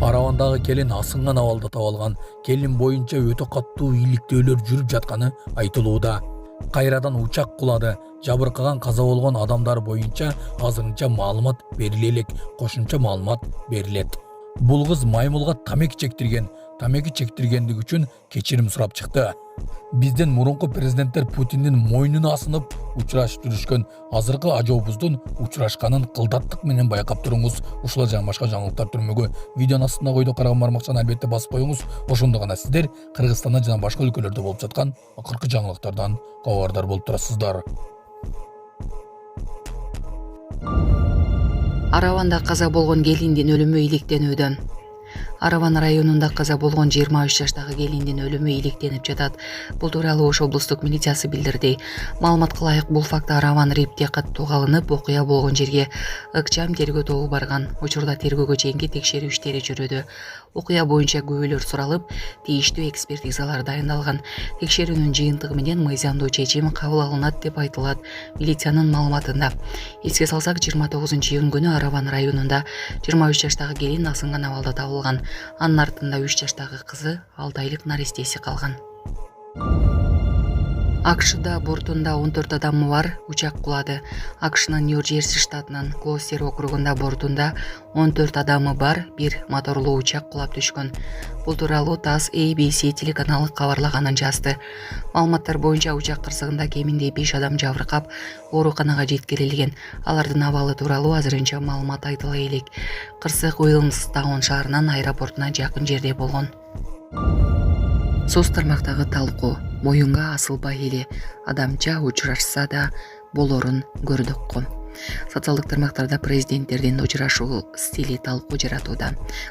Аравандагы келин асынган абалда табылган. Келин боюнча өтө каттуу иликтөөлөр жүрүп жатканы айтылууда. Кайрадан учак кулады. Жабыркаган каза болгон адамдар боюнча азырынча маалымат бериле элек, кошумча маалымат берилет. Бул кыз маймылга тамеки чектирген. Тамеки чектиргендиги үчүн кечирим сурап чыкты. Бизден мурунку президенттер Путиндин мойнуна асынып учурашып жүрүшкөн. Азыркы ажообуздун учурашканын кылдаттык менен байкап туруңуз. Ушулар жана башка жаңылыктар түрмөгү видеонун астына койдо караган бармакчаны албетте басып коюңуз. Ошондо гана сиздер Кыргызстанда жана башка өлкөлөрдө болуп жаткан акыркы жаңылыктардан кабардар болуп турасыздар. Араванда каза болгон келиндин өлүмү иликтенүүдө. Араван районунда каза болгон 23 жаштагы келиндин өлүмү иликтенип жатат. Бул тууралуу Ош облустук милициясы билдирди. Маалыматка ылайык, бул факты Араван РИПте каттуу калынып, окуя болгон жерге ыкчам тергөө тобу барган. Учурда тергөөгө чейинки текшерүү иштери жүрүүдө. Окуя боюнча күбөлөр суралып, тийиштүү экспертизалар дайындалган. Текшерүүнүн жыйынтыгы менен мыйзамдуу чечим кабыл алынат деп айтылат милициянын маалыматында. Эске салсак, 29-июнь күнү Араван районунда 23 жаштагы келин асынган абалда табылган. Анын артында 3 жаштагы кызы, 6 айлык наристеси калган. АКШда бортунда 14 адамы бар учак кулады. АКШнын Нью-Джерси штатынын Глостер округунда бортунда 14 адамы бар бир моторлуу учак кулап түшкөн. Бул тууралуу ТАСС ABC телеканалы кабарлаганын жазды. Маалыматтар боюнча учак кырсыгында кеминде 5 адам жабыркап, ооруканага жеткирилген. Алардын абалы тууралуу азырынча маалымат айтыла элек. Кырсык Уилмстаун шаарынын аэропортуна жакын жерде болгон. Соц тармактагы талкуу: моюнга асылбай эле адамча учурашса да болорун көрдүк. Социалдык тармактарда президенттердин учурашуу стили талкуу жаратууда.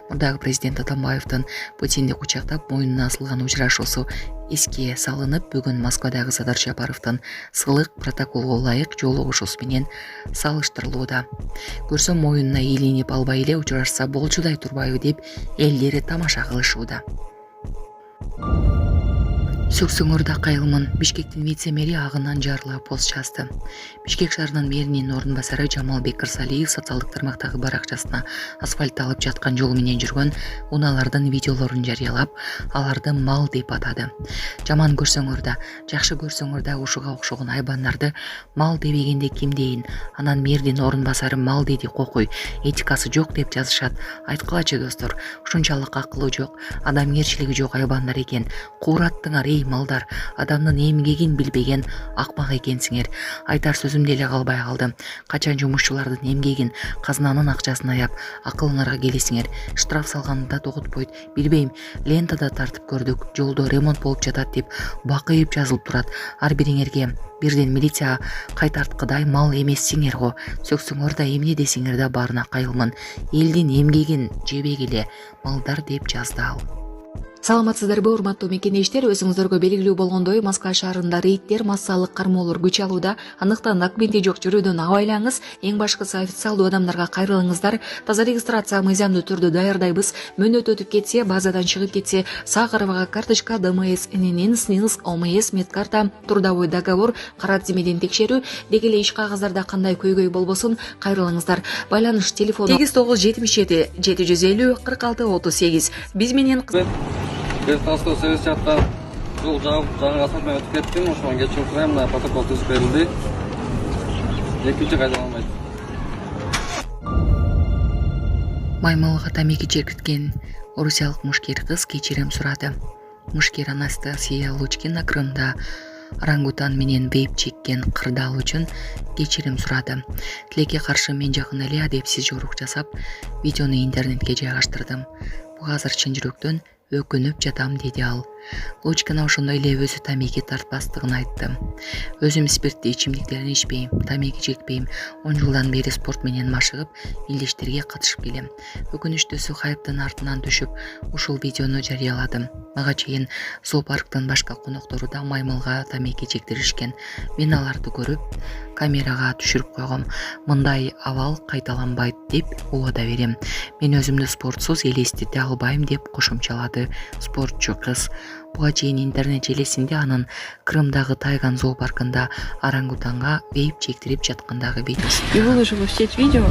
Мурдагы президент Атамбаевдин Путинди кучактап моюнуна асылган учурашуусу эске салынып, бүгүн Москвадагы Садыр Жапаровдун сыйлык протоколго ылайык жолугушуусу менен салыштырылууда. Көрсөм моюнуна илинип албай эле учурашса болчудай турбайбы деп элдери тамаша кылышууда. Сөксөңөрдө кайылмын. Бишкектин вице-мэри агынан жарыла пост жазды. Бишкек шаарынын мэринин орун басары Жамалбек Кырсалиев социалдык тармактагы баракчасына асфальт алып жаткан жол менен жүргөн унаалардын видеолорун жарыялап, аларды мал деп атады. Жаман көрсөңөр да, жакшы көрсөңөр да ушуга окшогон айбандарды мал дебегенде ким дейин? Анан мэрдин орун басары мал деди, кокуй, этикасы жок деп жазышат. Айткылачы достор, ушунчалык акылы жок, адамгерчилиги жок айбандар экен. Куураттыңар эй малдар, адамдын эмгегин билбеген акмак экенсиңер. Айтар сөзүм деле калбай калды. Качан жумушчулардын эмгегин, казынанын акчасын аяп, акылыңарга келесиңер. Штраф салганды да тогутпойт. Билбейм, лентада тартып көрдүк, жолдо ремонт болуп жатат деп бакыйып жазылып турат. Ар бириңерге бирден милиция кайтарткыдай мал эмессиңер го. Сөксөңөр да эмне десиңер да баарына кайылмын. Элдин эмгегин жебегиле малдар деп жазды ал. Саламатсыздарбы, урматтуу мекендештер? Өзүңүздөргө белгилүү болгондой, Москва шаарында рейдтер, массалык кармоолор күч алууда. Андыктан документи жок жүрүүдөн абайлаңыз. Эң башкысы официалдуу адамдарга кайрылыңыздар. Таза регистрация мыйзамдуу түрдө даярдайбыз. Мөөнөт өтүп кетсе, базадан чыгып кетсе, Сахарова карточка, ДМС, ННН, СНИЛС, ОМС, медкарта, трудовой договор, кара тизмеден текшерүү, деги эле иш кагаздарда кандай көйгөй болбосун кайрылыңыздар. Байланыш телефону 8977 750 46 38. Биз менен Бертасто сервисчатта жол жаңы асфальт менен өтүп кеттим. Ошону кечирип сурайм, мына протокол түзүп берилди. Экинчи кайдаланбайт. Маймылга тамеки чекирткен орусиялык мушкер кыз кечирим сурады. Мушкер Анастасия Лучкина Крымда орангутан менен вейп чеккен кырдаал үчүн кечирим сурады. Тилекке каршы мен жакын эле адепсиз жорук жасап, видеону интернетке жайгаштырдым. Бул азыр чын жүрөктөн өкүнүп жатам, деди ал. Лучкина ошондой эле өзү тамеки тартпастыгын айтты. Өзүм спирттүү ичимдиктерин ичпейм, тамеки чекпейм. 10 жылдан бери спорт менен машыгып, илдештерге катышып келем. Өкүнүчтүүсү хайптын артынан түшүп, ушул видеону жарыяладым. Мага чейин зоопарктын башка коноктору да маймылга тамеки чектиришкен. Мен аларды көрүп, камерага түшүрүп койгом. Мындай абал кайталанбайт деп убада берем. Мен өзүмдү спортсуз элестете албайм деп кошумчалады спортчу кыз. Буга чейин интернет желесинде анын Крымдагы Тайган зоопаркында орангутанга вейп чектирип жаткандагы видеосу. И выложила в сеть видео,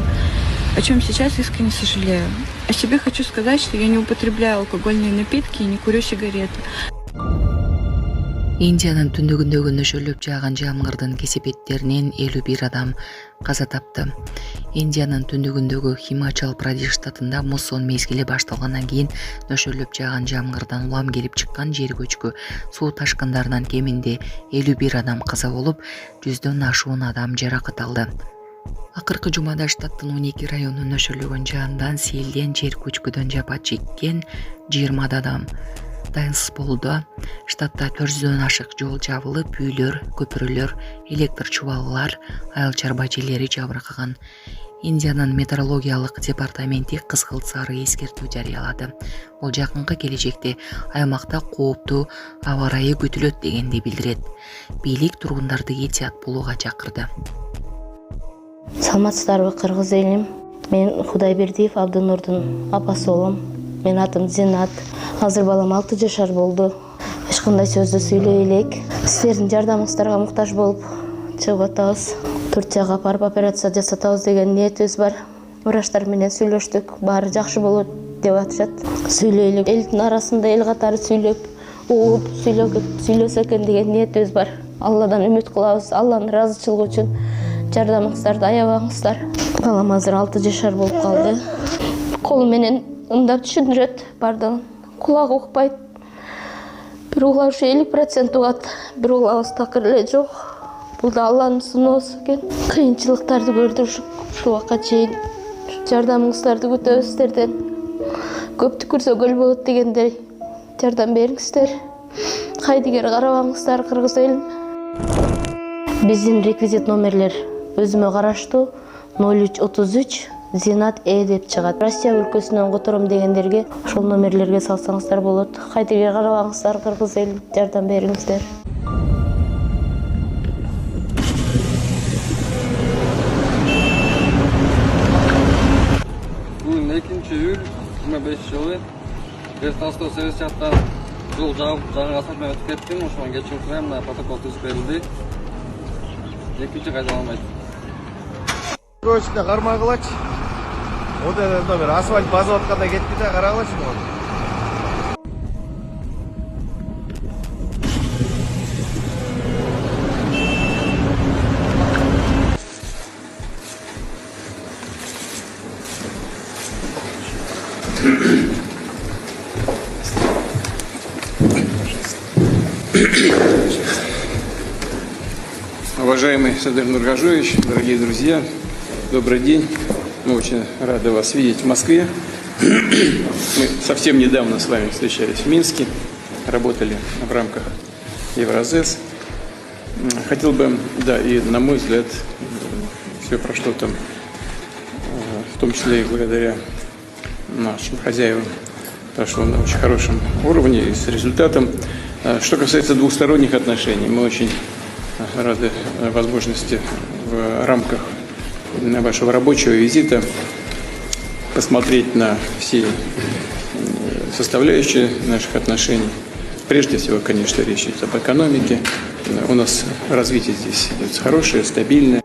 о чем сейчас искренне сожалею. О себе хочу сказать, что я не употребляю алкогольные напитки и не курю сигареты. Индиянын түндүгүндөгү нөшөлөп жааган жамгырдын кесепеттеринен 51 адам каза тапты. Индиянын түндүгүндөгү Химачал Прадеш штатында муссон мезгили башталгандан кийин нөшөлөп жааган жамгырдан улам келип чыккан жер көчкү суу ташкындарынан кеминде 51 адам каза болуп, 100дөн ашуун адам жаракат алды. Акыркы жумада штаттын 12 району нөшөлөгөн жаандан, селден, жер көчкүдөн жапа чеккен 20 адам дайынсыз болду. Штатта 400дөн ашык жол жабылып, үйлөр, көпүрөлөр, электр чубалылар, айыл чарба жерлери жабыркаган. Индиянын метеорологиялык департаменти кызгыл сары эскертүү жарыялады. Бул жакынкы келечекте аймакта кооптуу аба ырайы күтүлөт дегенди билдирет. Бийлик тургундарды этият болууга чакырды. Саламатсыздарбы, кыргыз элим? Мен Кудайбердиев Абдынурдун апасы болом. Мен атым Зинат. Азыр балам 6 жашар болду. Эч кандай сөздү сүйлөй элек. Силердин жардамыңыздарга муктаж болуп чыгып атабыз. Турцияга барып операция жасатабыз деген ниетибиз бар. Врачтар менен сүйлөштүк. Баары жакшы болот деп атышат. Сүйлөйлүк. Элдин арасында эл катары сүйлөп, угуп сүйлөсө экен деген ниетибиз бар. Алладан үмүт кылабыз. Алланын ыраазычылыгы үчүн жардамыңыздарды аябаңыздар. Балам азыр 6 жашар болуп калды. Колу менен ымдап түшүндүрөт бардыгын. Кулагы укпайт. Бир угла ушу 50% угат, бир углагыбыз такыр эле жок. Бул да Алланын сыноосу экен. Кыйынчылыктарды көрдүк ушул убакка чейин. Жардамыңыздарды күтөбүз сиздерден. Көптү көрсө көл болот дегендей жардам бериңиздер. Кайдыгер карабаңыздар, кыргыз элим. Биздин реквизит номерлер өзүмө караштуу 0333 Зинат деп чыгат. Россия өлкөсүнөн котором дегендерге ошол номерлерге салсаңыздар болот. Кайдыгер карабаңыздар, кыргыз элим, жардам бериңиздер. Бүгүн 2-июль 2005-жылы Бертасто Севестьяттан жол жабып жаңы асфальт менен өтүп кеттим. Ошондон кечирим сурайм, мына протокол түзүп берилди. Экинчи кайталамайт. Көчүнө кармагылачы. Ода бир асфальт базып атканда кетти да карагылачы муну. Уважаемый Садыр Нургажоевич, дорогие друзья, добрый день. Мы очень рады вас видеть в Москве. Мы совсем недавно с вами встречались в Минске, работали в рамках Евразес. Хотел бы, да, и на мой взгляд, все прошло там, в том числе и благодаря нашим хозяевам, прошло на очень хорошем уровне и с результатом. Что касается двусторонних отношений, мы очень рады возможности в рамках вашего рабочего визита посмотреть на все составляющие наших отношений. Прежде всего, конечно, речь идет об экономике. У нас развитие здесь идет хорошее, стабильное.